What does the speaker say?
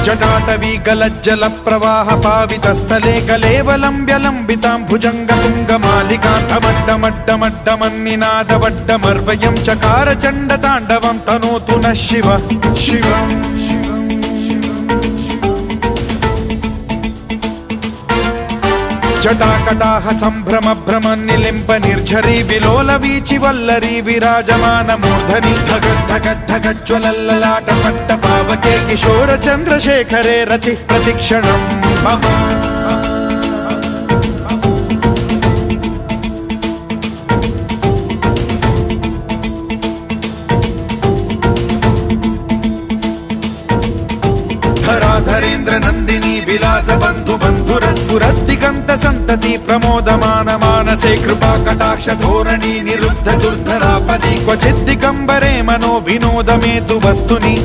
जटाटवी गलज्जल प्रवाह पावितस्थले कलेवलम्ब्यलम्बितां भुजङ्गतुङ्गमालिकान्तमड्डमड्डमड्डमन्निनादवड्डमर्वयं चकार चण्डताण्डवं तनोतु नः शिव शिवम् जटाकटाह सम्भ्रम भ्रम निलिम्ब निर्झरी विलोल वीचि वल्लरी विराजमान मूर्धनि धगद्धगद्धगज्ज्वलल्ललाट पट्ट पावके किशोर चन्द्रशेखरे रति प्रतिक्षणं मम धराधरेन्द्र नन्दिनी विलास बन्धु बन्धुरस्फुरद्दिगन्त सन्तति प्रमोदमान मानसे कृपा कटाक्ष धोरणी निरुद्ध दुर्धरापदि क्वचिद्दिगम्बरे मनो विनोदमेतु वस्तुनि